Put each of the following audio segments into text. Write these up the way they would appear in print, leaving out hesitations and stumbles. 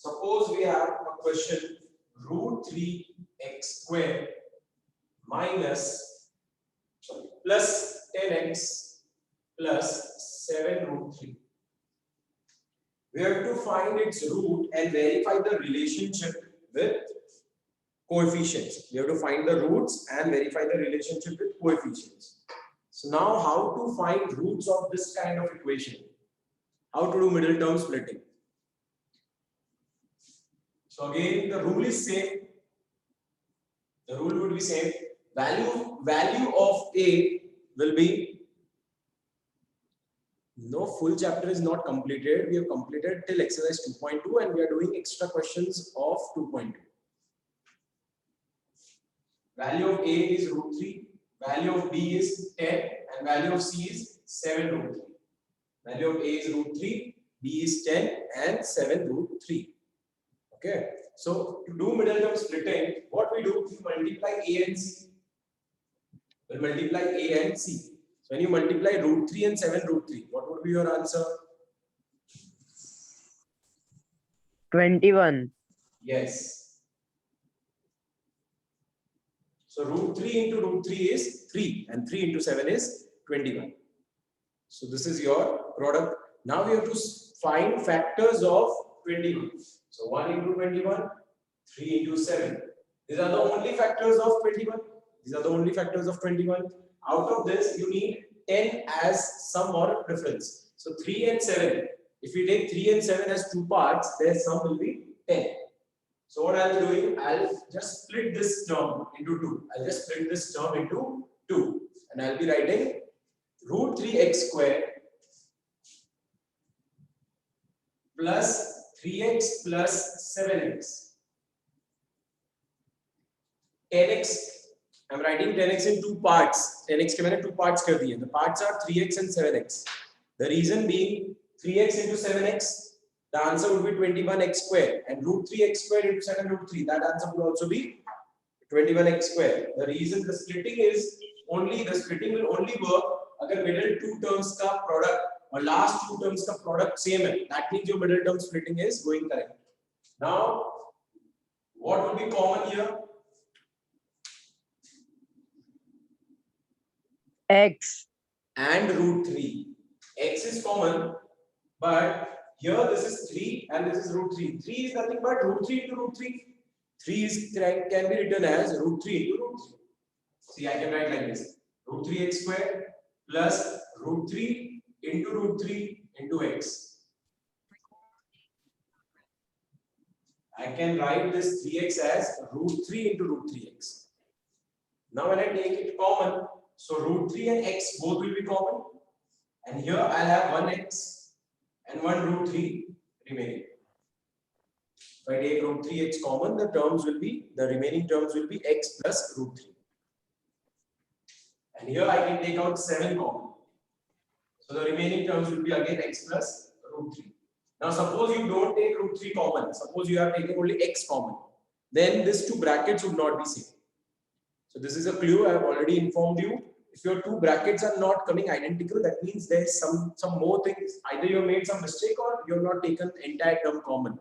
Suppose we have a question root 3x square minus plus 10x plus 7 root 3. We have to find its root and verify the relationship with coefficients. We have to find the roots and verify the relationship with coefficients. So now how to find roots of this kind of equation? How to do middle term splitting? So again the rule is same. The rule would be same. Value of A will be, no, full chapter is not completed. We have completed till exercise 2.2 and we are doing extra questions of 2.2. Value of A is root 3, value of B is 10 and value of C is 7 root 3. Value of A is root 3, B is 10 and 7 root 3. Okay. So to do middle term splitting, what we do, we multiply A and C. We'll multiply A and C. So when you multiply root 3 and 7 root 3, what would be your answer? 21. Yes. So root 3 into root 3 is 3 and 3 into 7 is 21. So this is your product. Now we have to find factors of 21. So 1 into 21, 3 into 7. These are the only factors of 21. These are the only factors of 21. Out of this, you need 10 as sum or difference. So 3 and 7. If we take 3 and 7 as two parts, their sum will be 10. So what I'll be doing, I'll just split this term into 2. I'll just split this term into 2. And I'll be writing root 3x square plus 3x plus 7x. 10x, I'm writing 10x in two parts. 10x के मैंने two parts कर दिए. The parts are 3x and 7x. The reason being 3x into 7x, the answer would be 21x square, and root 3x square into 7 root 3. That answer would also be 21x square. The reason the splitting will only work अगर middle two terms का product और last two terms का product same है. That means your middle term splitting is going correct. Now, what would be common here? X and root 3. X is common, but here this is 3 and this is root 3. 3 is nothing but root 3 into root 3. 3 can be written as root 3 into root 3. See, I can write like this. Root 3x square plus root 3 into x. I can write this 3x as root 3 into root 3x. Now when I take it common, so root 3 and x both will be common. And here I'll have 1x and 1 root 3 remaining. If I take root 3x common, the remaining terms will be x plus root 3. And here I can take out 7 common. So the remaining terms will be again x plus root 3. Now suppose you don't take root 3 common. Suppose you are taking only x common. Then these two brackets would not be same. So this is a clue I have already informed you. If your two brackets are not coming identical, that means there is some more things. Either you have made some mistake or you have not taken entire term common.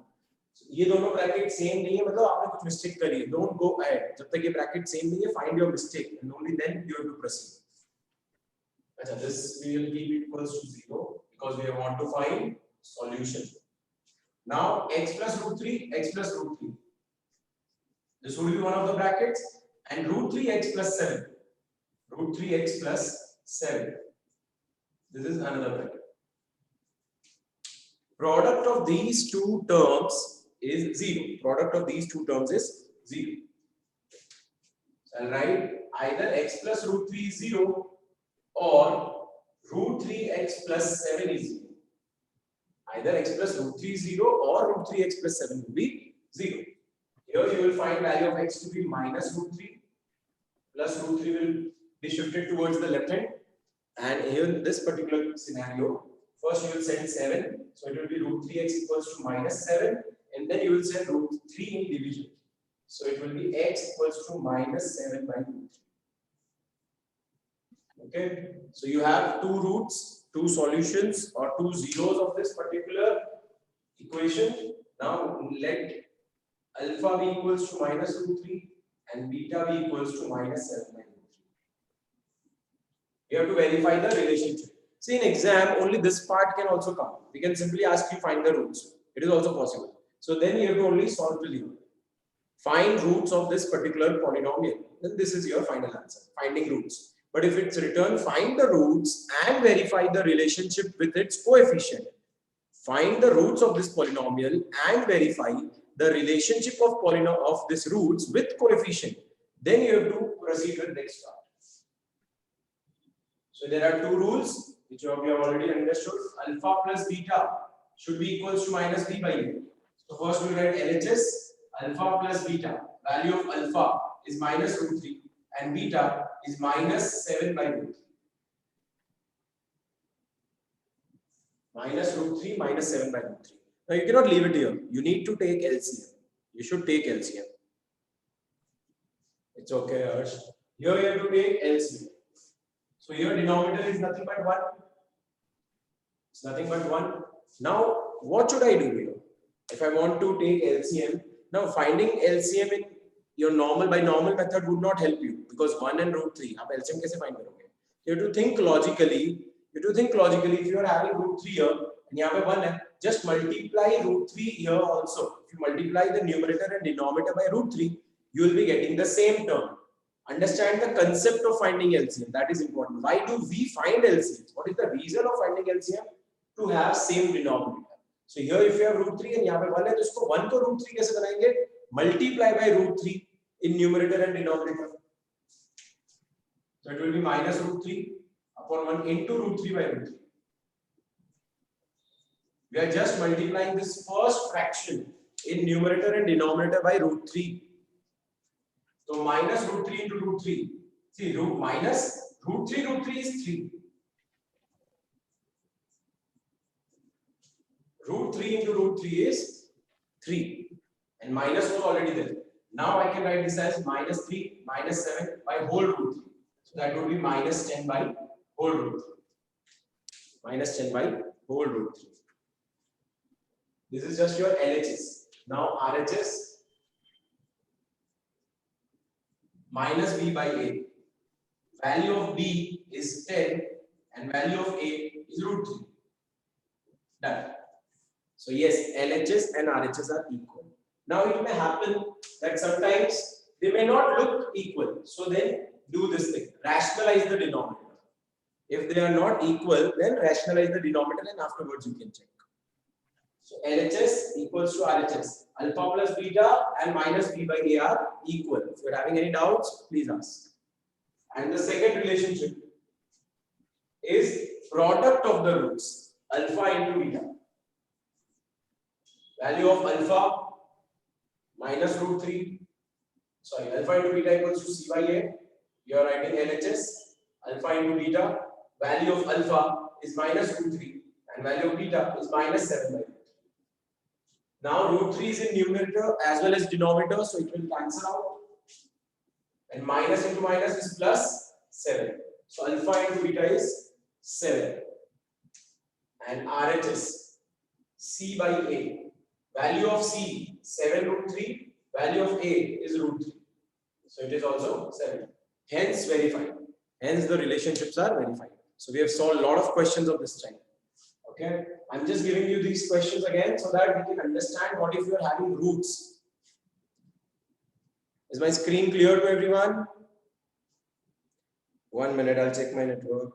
So ये दोनों brackets same नहीं है, मतलब आपने कुछ mistake करी है. Don't go ahead. जब तक ये bracket same नहीं है, find your mistake and only then you have to proceed. अच्छा, this we will keep equals to 0 because we want to find solution. Now x plus root 3, x plus root 3. This would be one of the brackets, and root 3x plus 7. Root 3x plus 7. This is another bracket. Product of these two terms is 0. Product of these two terms is 0. So I'll write either x plus root 3 is 0 or root 3x plus 7 is 0. Either x plus root 3 is 0 or root 3x plus 7 will be 0. Here you will find value of x to be minus root 3 plus root 3 will be shifted towards the left hand, and here in this particular scenario, first you will send 7, so it will be root 3x equals to minus 7, and then you will send root 3 in division, so it will be x equals to minus 7 by root 3. Okay, so you have two roots, two solutions or two zeros of this particular equation. Now let alpha be equals to minus root 3 and beta be equals to minus 7 by root 3. You have to verify the relationship. See, in exam, only this part can also come. We can simply ask you find the roots. It is also possible. So then you have to only solve till here. Find roots of this particular polynomial. Then this is your final answer, finding roots. But if it's written, find the roots and verify the relationship with its coefficient. Find the roots of this polynomial and verify the relationship of this roots with coefficient. Then you have to proceed with next part. So there are two rules which you have already understood. Alpha plus beta should be equals to minus b by a. So first we write LHS alpha plus beta. Value of alpha is minus root 3 and beta is minus 7 by root 3. Minus root 3 minus 7 by root 3. Now you cannot leave it here. You need to take LCM. You should take LCM. It's okay, Harsh. Here you have to take LCM. So here denominator is nothing but 1. It's nothing but 1. Now what should I do here? If I want to take LCM, now finding LCM in your normal method would not help you because 1 and root 3. आप LCM कैसे find करोगे? You have to think logically. If you are having root 3 here and यहाँ पे 1 है, just multiply root 3 here also. If you multiply the numerator and denominator by root 3, you will be getting the same term. Understand the concept of finding LCM. That is important. Why do we find LCM? What is the reason of finding LCM? To have same denominator. So here if you have root 3 and यहाँ पे 1 है, तो इसको 1 को root 3 कैसे बनाएंगे? Multiply by root 3 in numerator and denominator. So it will be minus root 3 upon 1 into root 3 by root 3. We are just multiplying this first fraction in numerator and denominator by root 3. So minus root 3 into root 3. See, minus root 3 is 3. Root 3 into root 3 is 3. And minus was already there. Now I can write this as minus 3 minus 7 by whole root 3. So that would be minus 10 by whole root 3. Minus 10 by whole root 3. This is just your LHS. Now RHS. Minus b by a. Value of b is 10 and value of a is root 3. Done. So yes, LHS and RHS are equal. Now it may happen that sometimes they may not look equal. So then do this thing. Rationalize the denominator. If they are not equal, then rationalize the denominator and afterwards you can check. So LHS equals to RHS. Alpha plus beta and minus b by a are equal. If you are having any doubts, please ask. And the second relationship is product of the roots. Alpha into beta. Value of alpha minus root 3. Sorry, alpha into beta equals to c by a. You are writing LHS. Alpha into beta. Value of alpha is minus root 3 and value of beta is minus 7 by 8. Now root 3 is in numerator as well as denominator, so it will cancel out. And minus into minus is plus 7. So alpha into beta is 7. And RHS c by a. Value of c 7 root 3. Value of a is root 3. So it is also 7. Hence verified. Hence the relationships are verified. So we have solved a lot of questions of this type. Okay, I'm just giving you these questions again so that we can understand what if you are having roots. Is my screen clear to everyone? 1 minute, I'll check my network.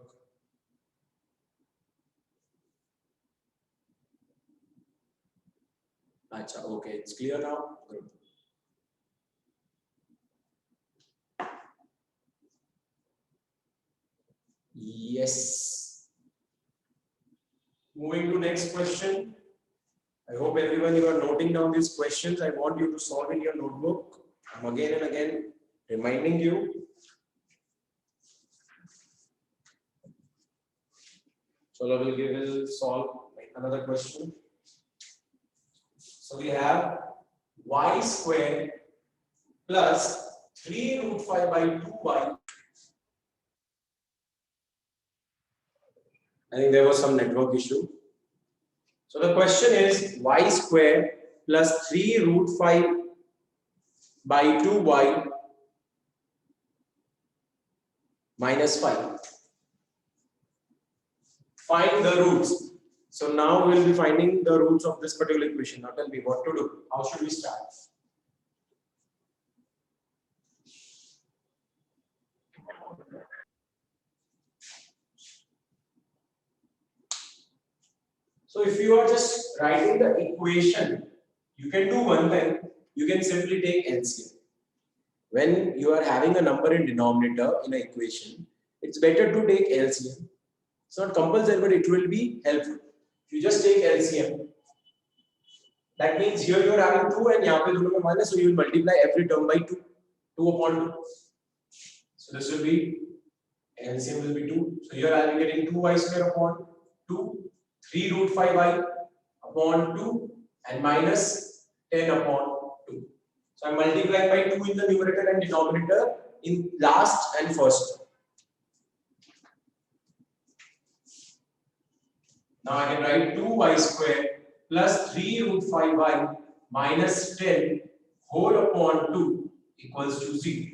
Acha, okay, it's clear now. Good. Yes. Moving to next question. I hope everyone you are noting down these questions. I want you to solve in your notebook. I'm again and again reminding you. So we'll solve another question. So we have y square plus 3 root 5 by 2y. I think there was some network issue. So the question is y square plus 3 root 5 by 2y minus 5. Find the roots. So now we'll be finding the roots of this particular equation. Now tell me what to do. How should we start? So if you are just writing the equation, you can do one thing. You can simply take LCM. When you are having a number in denominator in an equation, it's better to take LCM. It's not compulsory, but it will be helpful. If you just take LCM, that means here you are having 2 and यहाँ पे दोनों में 1 है, so you will multiply every term by 2. 2 upon 2. So this will be, LCM will be 2. So here I will be getting 2y square upon 2, 3 root 5y upon 2 and minus 10 upon 2. So I am multiplying by 2 in the numerator and denominator in last and first term. Now I can write 2y square plus 3 root 5y minus 10 whole upon 2 equals to 0.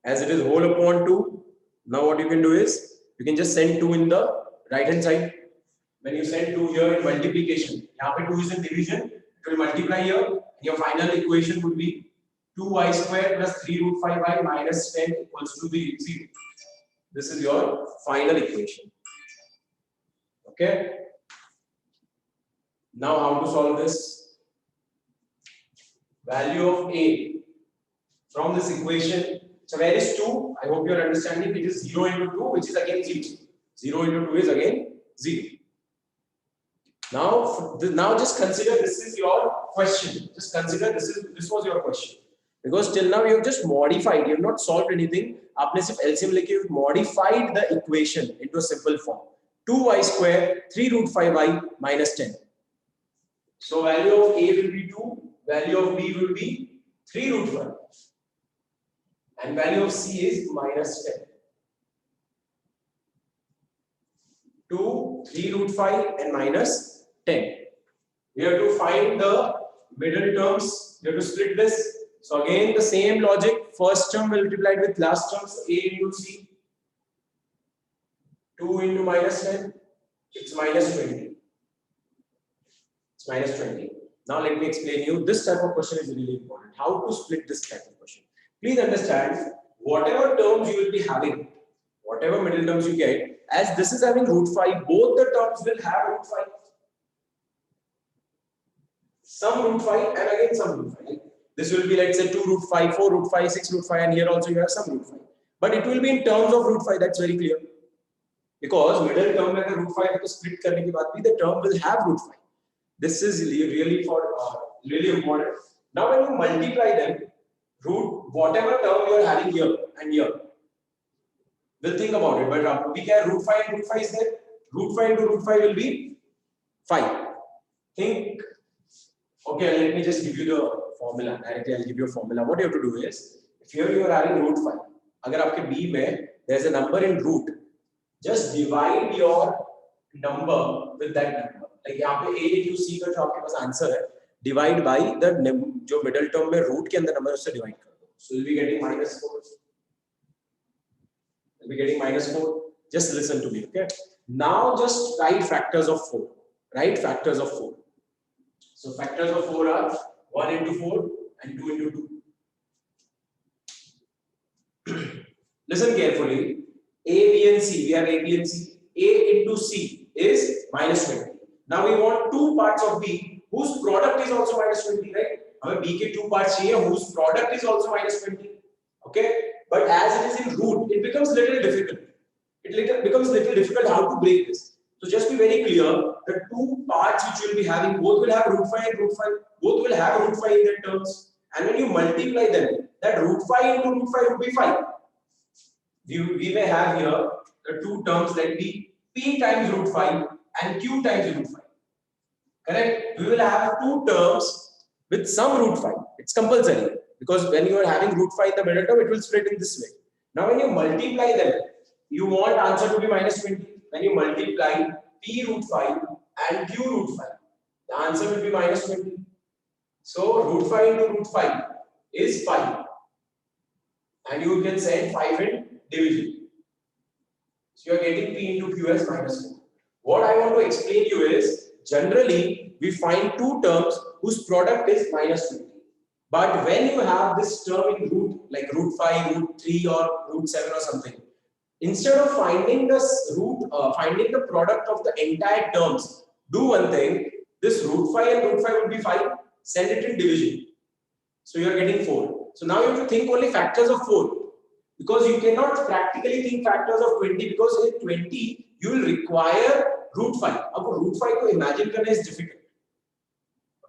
As it is whole upon 2, now what you can do is, you can just send 2 in the right hand side. When you send 2 here in multiplication, यहाँ पे 2 is in division, it will multiply here, and your final equation would be 2y square plus 3 root 5y minus 10 equals to 0. This is your final equation. Okay? Now how to solve this? Value of a from this equation. So where is 2? I hope you are understanding. It is 0 into 2, which is again 0. 0 into 2 is again 0. Now just consider this is your question. Just consider this was your question. Because till now you have just modified, you have not solved anything. आपने सिर्फ LCM लेके you modified the equation into a simple form. 2y square 3 root 5y minus 10. So value of a will be 2, value of b will be 3 root 5. And value of c is minus 10. 2, 3 root 5 and minus 10. We have to find the middle terms. We have to split this. So again the same logic. First term multiplied with last terms. A into c. 2 into minus 10. It's minus 20. It's minus 20. Now let me explain you. This type of question is really important. How to split this type of question. Please understand, whatever terms you will be having, whatever middle terms you get, as this is having root 5, both the terms will have root 5. Some root 5 and again some root 5. This will be, let's say, 2 root 5, 4 root 5, 6 root 5, and here also you have some root 5. But it will be in terms of root 5, that's very clear. Because middle term में root 5 है तो split करने के बाद भी the term will have root 5. This is really really important. Now when you multiply them, root whatever term you are having here and here, we'll think about it. But we can root 5 and root 5 is there. Root 5 into root 5 will be 5. Think. Okay, let me just give you the formula. Directly, I'll give you a formula. What you have to do is, if here you are having root 5, अगर आपके b में there's a number in root, just divide your number with that number. Like यहाँ पे a into c का जो आपके पास answer है, divide by the जो middle term में root के अंदर number उससे divide कर दो. So you'll be getting minus 4. You'll be getting minus 4. Just listen to me, okay? Now just write factors of 4. Write factors of 4. So factors of 4 are 1 into 4 and 2 into 2. Listen carefully. A, B and C. We have A, B and C. A into C is minus 20. Now we want two parts of B whose product is also minus 20, right? हमें B के two parts चाहिए whose product is also minus 20. Okay? But as it is in root, it becomes little difficult. It becomes little difficult how to break this. So just be very clear. The two parts which you will be having, both will have root 5 and root 5. Both will have root 5 in their terms. And when you multiply them, that root 5 into root 5 would be 5. We may have here the two terms that be p times root 5 and q times root 5. Correct? We will have two terms with some root 5. It's compulsory because when you are having root 5 in the middle term, it will split in this way. Now when you multiply them, you want answer to be minus 20. When you multiply p root 5 and q root 5, The answer will be minus 20. So root 5 into root 5 is 5. And you can send 5 in division. So you are getting P into Q as minus 4. What I want to explain you is, generally we find two terms whose product is minus 20. But when you have this term in root, like root 5, root 3 or root 7 or something, instead of finding finding the product of the entire terms, do one thing. This root 5 and root 5 would be 5. Send it in division. So you are getting 4. So now you have to think only factors of 4. Because you cannot practically think factors of 20, because in 20 you will require root 5. Now root 5 to imagine karna is difficult.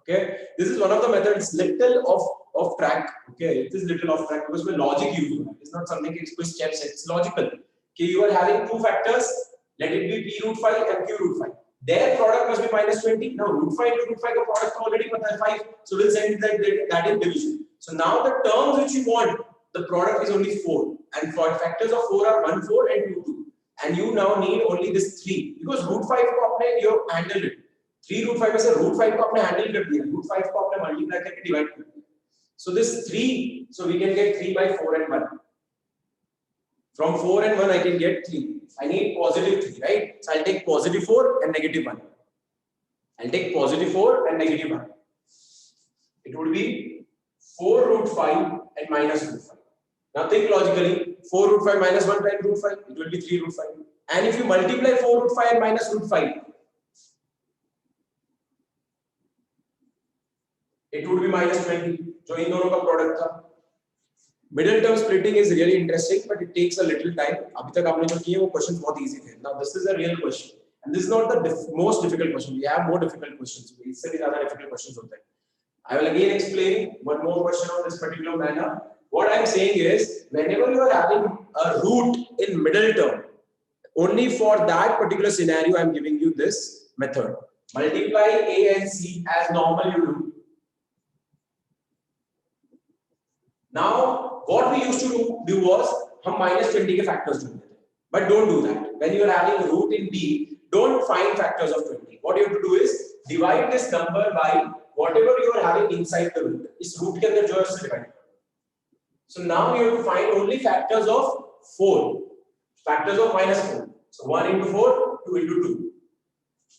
Okay, this is one of the methods little off track. Okay, it is little off track because में logic use होगा. It's not something कि कोई steps है. It's logical. कि you are having two factors. Let it be p root 5 and q root 5. Their product must be minus 20. Now root 5 to root 5 का product already पता है 5. So we'll send that in division. So now the terms which you want, the product is only 4, and for factors of 4 are 1 4 and 2 2. And you now need only this 3 because root 5 को आपने you handled it. 3 root 5 में से root 5 को आपने handle कर दिया, root 5 को आपने multiply करके divide कर दिया. So this 3, so we can get 3 by 4 and 1. From 4 and 1 I can get 3. I need positive 3, right? So I'll take positive 4 and negative 1. I'll take positive 4 and negative 1. It would be 4 root 5 and minus root 5. Now think logically, 4 root 5 minus 1 times root 5, it will be 3 root 5. And if you multiply 4 root 5 and minus root 5, it would be minus 20, जो इन दोनों का product था. Middle term splitting is really interesting, but it takes a little time. अभी तक आपने जो किए वो questions बहुत easy थे. Now this is a real question, and this is not the most difficult question. We have more difficult questions. इससे भी ज़्यादा difficult questions होते हैं. I will again explain one more question on this particular manner. What I am saying is, whenever you are having a root in middle term, only for that particular scenario, I am giving you this method. Multiply a and c as normal you do. Now, what we used to do was, हम minus 20 के factors ढूंढते थे. But don't do that. When you are having root in b, don't find factors of 20. What you have to do is divide this number by whatever you are having inside the root. इस root के अंदर जो है उससे divide. So now you have to find only factors of 4. Factors of minus 4. So 1 into 4, 2 into 2.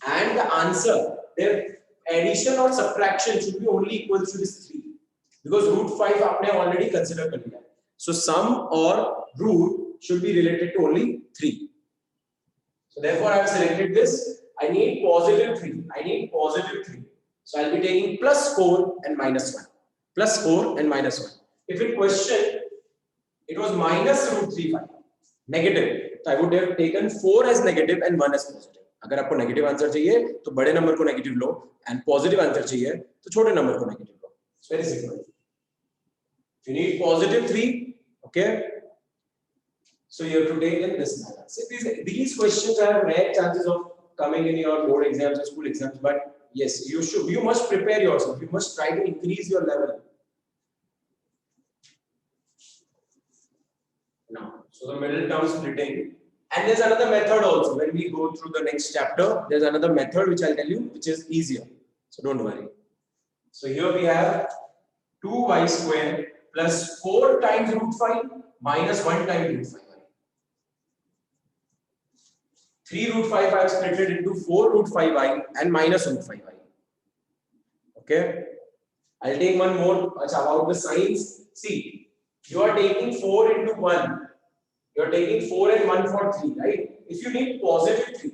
And the answer, their addition or subtraction should be only equal to this 3. Because root 5 आपने already consider कर लिया. So sum or root should be related to only 3. So therefore I have selected this. I need positive 3. I need positive 3. So I'll be taking plus 4 and minus 1. Plus 4 and minus 1. If in question it was minus root 3 5, negative, so I would have taken 4 as negative and 1 as positive. अगर आपको negative answer चाहिए तो बड़े number को negative low, and positive answer चाहिए तो छोटे number को negative low. It's very simple. If you need positive 3, okay, so you have to take in this manner. So these questions have rare chances of coming in your board exams or school exams, but yes, you must prepare yourself. You must try to increase your level. Now, so the middle term splitting, and there's another method also. When we go through the next chapter, there's another method which I'll tell you, which is easier. So don't worry. So here we have 2y square plus 4 times root 5 minus 1 times root 5. 3 root 5 I have split it into 4 root 5i and minus root 5i. Okay. I'll take one more about the signs. See, you are taking 4 into 1. You are taking 4 and 1 for 3, right? If you need positive 3,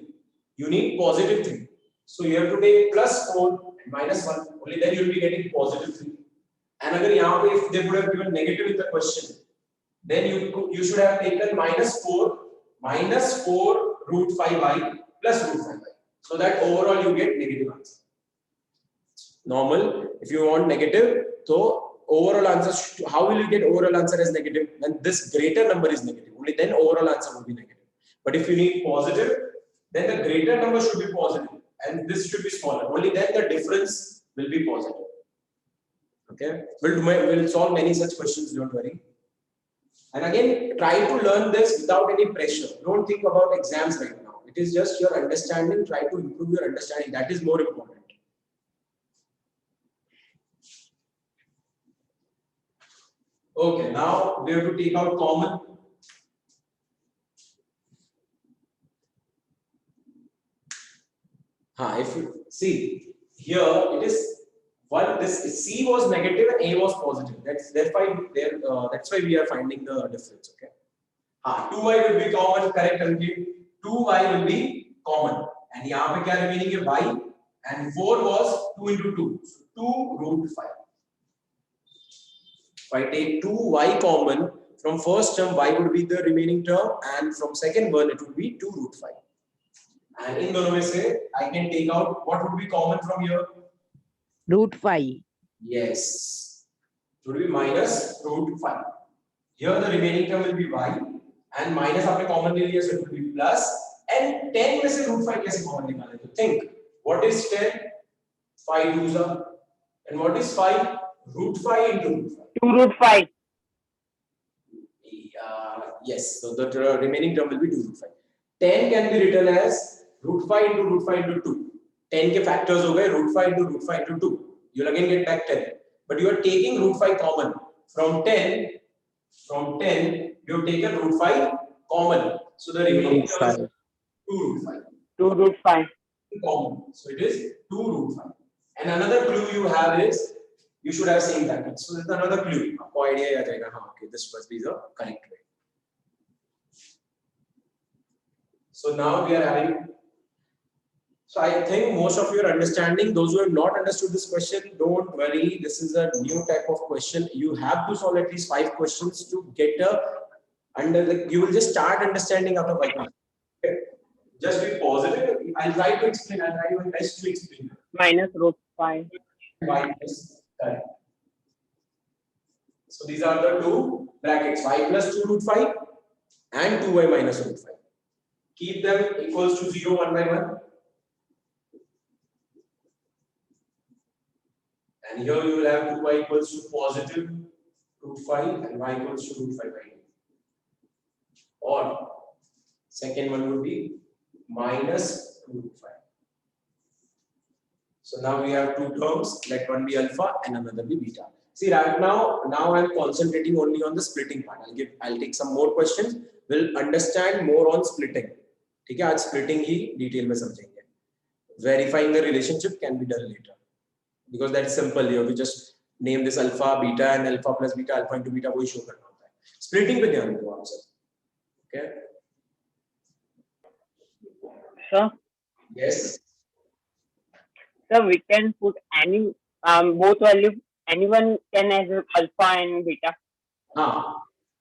you need positive 3. So you have to take plus 4 and minus 1. Only then you will be getting positive 3. And if they would have given negative in the question, then you should have taken minus 4 root 5i plus root 5i. So that overall you get negative answer. Normal. If you want negative, so overall answer, how will you get overall answer as negative? When this greater number is negative, only then overall answer will be negative. But if you need positive, then the greater number should be positive and this should be smaller. Only then the difference will be positive. Okay, we'll solve many such questions, don't worry. And again, try to learn this without any pressure. Don't think about exams right now. It is just your understanding. Try to improve your understanding. That is more important. Okay, now we have to take out common. If you see here, it is one. This C was negative and A was positive. That's why we are finding the difference. Okay. 2y will be common. Correct. 2y will be common. And यहाँ पे क्या remaining है y and 4 was 2 into 2. So 2 root 5. If I take 2y common from first term, y would be the remaining term, and from second one it would be 2 root 5. And in दोनों में से I can take out what would be common from here? Root 5. Yes. It would be minus root 5. Here the remaining term will be y and minus आपने common ले लिया, so it will be plus. And 10 में से root 5 कैसे common निकाले? तो think, what is 10? 5 2s are. And what is 5? Root 5 into root 5. 2 root 5. Yes, so the remaining term will be 2 root 5. 10 can be written as root 5 into root 5 into 2. 10 के factors हो गए root 5 into root 5 into 2. You'll again get back 10. But you are taking root 5 common. From 10, you have taken root 5 common. So the remaining term is 2 root 5. 2 root 5. Common. So it is 2 root 5. And another clue you have is you should have same brackets. So that's another clue. आपको idea आ जाएगा. हाँ, okay, this must be the correct way. So now we are having. So I think most of you are understanding. Those who have not understood this question, don't worry. This is a new type of question. You have to solve at least 5 questions to get a you will just start understanding after 5 questions. Okay? Just be positive. I'll try to explain. I'll try my best to explain. Minus root 5. Minus correct. So these are the two brackets: y plus 2 root 5 and 2y minus root 5. Keep them equals to 0 one by one. And here you will have 2y equals to positive root 5 and y equals to root 5 by 2. Or second one would be minus root 5. So now we have two terms, let one be alpha and another be beta. See, right now I'm concentrating only on the splitting part. I'll take some more questions. We'll understand more on splitting. ठीक है, आज splitting ही detail में समझेंगे. Verifying the relationship can be done later. Because that's simple. You have to just name this alpha, beta, and alpha plus beta, alpha into beta, वही show करना होता है. Splitting पे ध्यान दो आप सब. Okay. Sir? Yes. So we can put any both value. Anyone can as alpha and beta.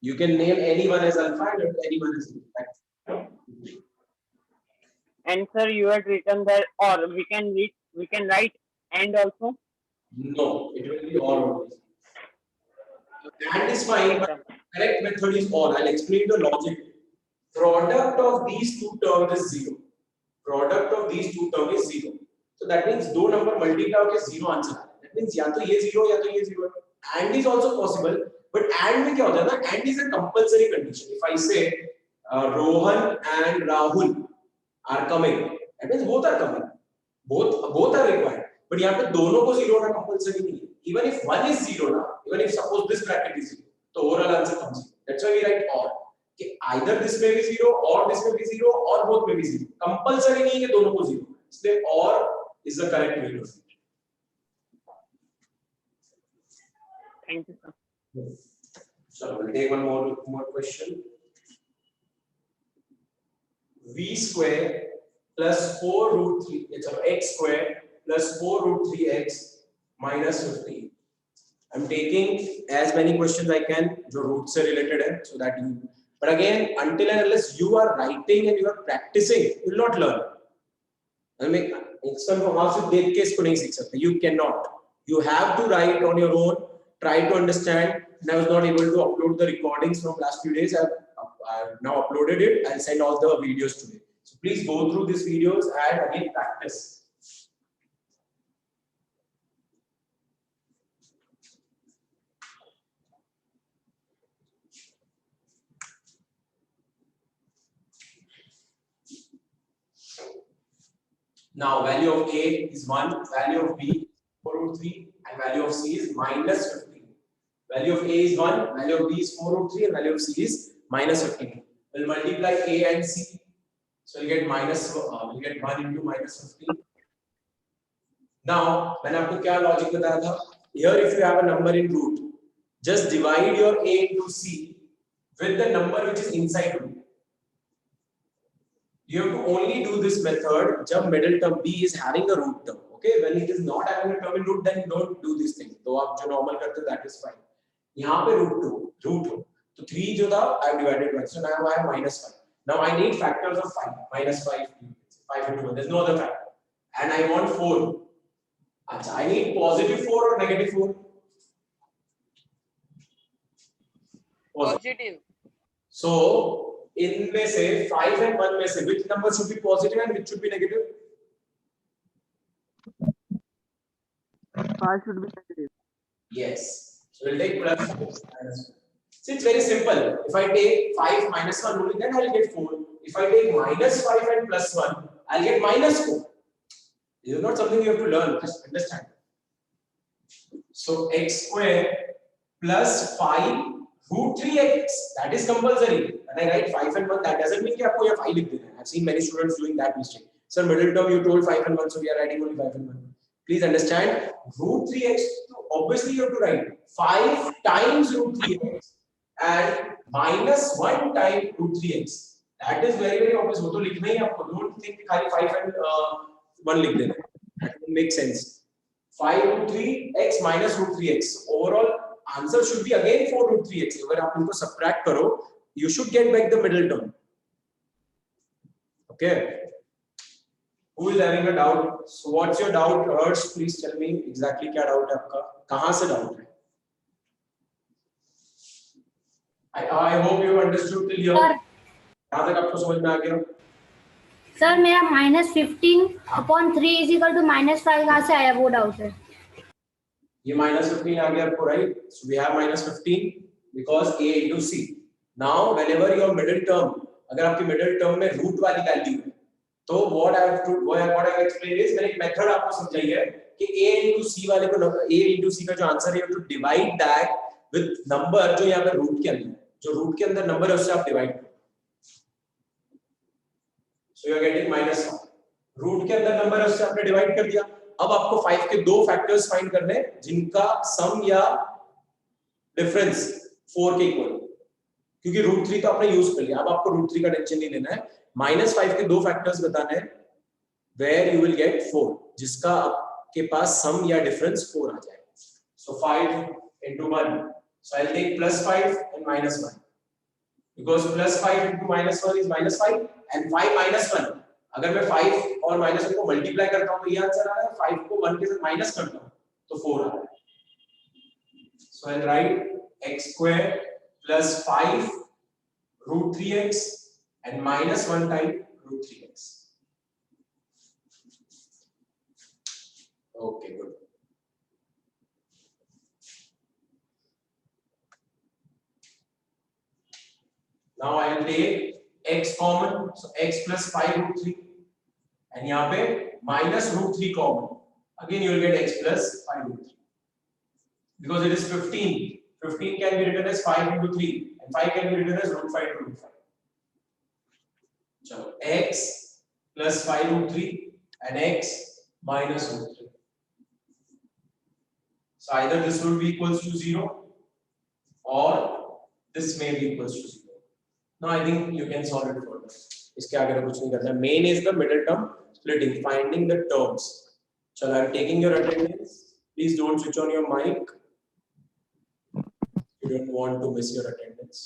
You can name anyone as alpha and anyone as beta. And sir, you had written that, or we can write and also. No, it will be or only. And is fine, but correct method is or. I'll explain the logic. Product of these two terms is 0. Product of these two terms is 0. So that means दो number multiply होके 0 answer. That means या तो ये 0 या तो ये 0. And is also possible, but and में क्या होता है ना? And is a compulsory condition. If I say Rohan and Rahul are coming, that means both are coming. Both are required. But यहाँ पे दोनों को 0 होना compulsory नहीं है. Even if one is 0 ना, even if suppose this bracket is 0, तो overall answer comes 0. That's why we write or. Either this may be 0 or this may be 0 or both may be 0. Compulsory नहीं है कि दोनों को 0. इसलिए or is the correct way to do it. Thank you, sir. So we'll take one more question. V square plus 4 root 3, it's x square plus 4 root 3x minus 15. I'm taking as many questions I can जो root से related है, so that you. But again, until and unless you are writing and you are practicing, you will not learn. I mean, you cannot. You have to write on your own, try to understand. And I was not able to upload the recordings from last few days. I've now uploaded it. I'll send all the videos today. So please go through these videos and again practice. Now value of A is 1, value of B 4 root 3, and value of C is minus 15. Value of A is 1, value of B is 4 root 3, and value of C is minus 15. We'll multiply A and C. So we'll get we'll get 1 into minus 15. Now, मैंने आपको क्या logic बताया था? Here, if you have a number in root, just divide your A into C with the number which is inside root. You have to only do this method जब middle term B is having a root term. Okay, when it is not having a term in root, then don't do this thing. तो आप जो normal करते हो, that is fine. यहाँ पे root हो, तो 3 जो था, I have divided by, so now I have minus 5. Now I need factors of 5, minus 5, 5 into 1. There's no other factor, and I want 4. अच्छा, I need positive 4 or negative 4? Positive. So इनमें से 5 and 1 में से which number should be positive and which should be negative? 5 should be negative. Yes. So we'll take plus 4 minus 1. See, it's very simple. If I take 5 minus 1 only, then I'll get 4. If I take minus 5 and plus 1, I'll get minus 4. This is not something you have to learn, just understand. So x square plus 5 root 3x, that is compulsory. When I write 5 and 1, that doesn't mean that you have 5 लिख देना है. I've seen many students doing that mistake. Sir, middle term you told 5 and 1, so we are writing only 5 and 1. Please understand, root 3x, obviously you have to write 5 times root 3x and minus 1 time root 3x. That is very, very obvious. वो तो लिखना ही आपको. Don't think खाली 5 and 1 लिख देना. That won't make sense. 5 root 3x minus root 3x. Overall answer should be again 4 root 3x. अगर आप इनको subtract करो, you should get back the middle term. Okay. Who is having a doubt? So what's your doubt? Harsh, please tell me exactly क्या doubt है आपका? कहाँ से doubt है? I hope you understood till here. कहाँ तक आपको समझ में आ गया? सर मेरा -15/3 इज इक्वल टू -5 कहाँ से आया वो डाउट है. ये -15 आ गया आपको, right? So we have -15 because A into C. Now whenever your middle term, अगर आपकी middle term में root वाली value है, तो what I have explained is मैंने एक method आपको समझाई है कि A into C वाले को A into C का जो आंसर है, you have to divide that with number जो यहाँ पे root के अंदर, जो root के अंदर number है उससे आप divide करो. So you are getting -1. Root के अंदर number है उससे आपने divide कर दिया. अब आपको 5 के दो फैक्टर्स फाइंड करने जिनका सम या डिफरेंस 4 के इक्वल, क्योंकि रूट 3 तो आपने यूज कर लिया. अब आपको रूट 3 का टेंशन नहीं लेना है. -5 के दो फैक्टर्स बताने हैं वेयर यू विल गेट 4, जिसका आपके पास सम या डिफरेंस 4 आ जाए. सो 5 into 1, so I'll take +5 and -1 because +5 into -1 is -5 and 5 -1. अगर मैं 5 और -1 को मल्टीप्लाई करता हूं तो ये आंसर आ रहा है. 5 को 1 के साथ माइनस करता हूं तो 4 आ रहा है. सो आई right x square plus 5 root 3x and -1 time root 3x. Okay, good. Now I will take x common, so x plus 5 root 3, and यहाँ पे minus root 3 common. Again you will get x plus 5 root 3. Because it is 15. 15 can be written as 5 into 3, and 5 can be written as root 5 to root 5. So x plus 5 root 3 and x minus root 3. So either this would be equals to 0 or this may be equals to 0. Now I think you can solve it further. इसके आगे तो कुछ नहीं करना. Main is the middle term splitting, finding the terms. So I'm taking your attendance. Please don't switch on your mic. You don't want to miss your attendance.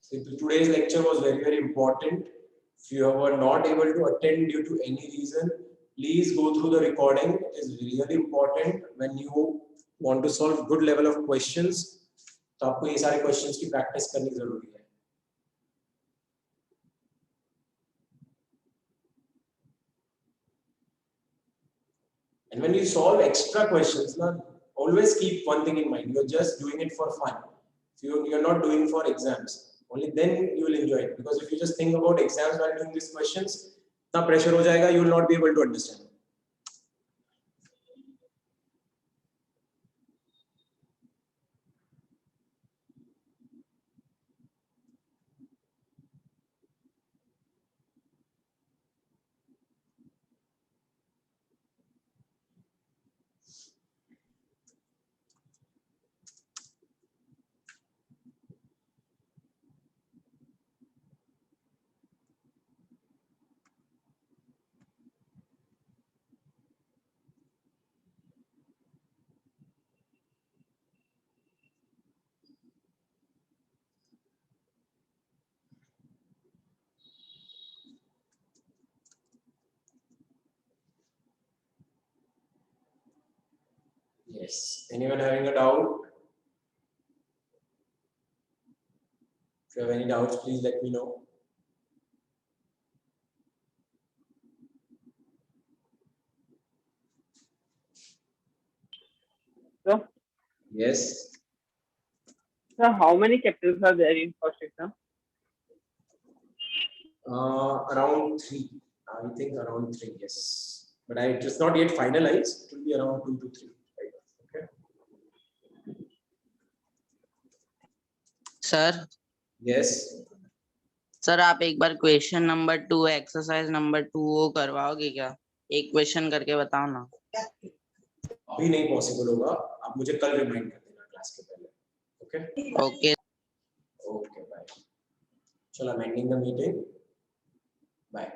So today's lecture was very, very important. If you were not able to attend due to any reason, please go through the recording. It is really important when you want to solve good level of questions. तो आपको ये सारे questions की practice करनी जरूरी है. And when you solve extra questions, ना always keep one thing in mind. You're just doing it for fun. If you're not doing for exams. Only then you will enjoy it. Because if you just think about exams while doing these questions, the pressure ho jayega, you will not be able to understand. Yes. Anyone having a doubt? If you have any doubts, please let me know. So, Yes. sir, how many chapters are there in first exam? Around 3. I think around 3, yes. But it is not yet finalized. It will be around 2 to 3. Right? Okay. Sir Yes. Sir आप एक बार question number 2 exercise number 2 वो करवाओगे क्या? एक question करके बताओ ना. अभी नहीं पॉसिबल होगा. आप मुझे कल रिमाइंड कर देना क्लास के पहले. ओके. ओके. Okay bye. चलो, I'm ending the meeting. Bye.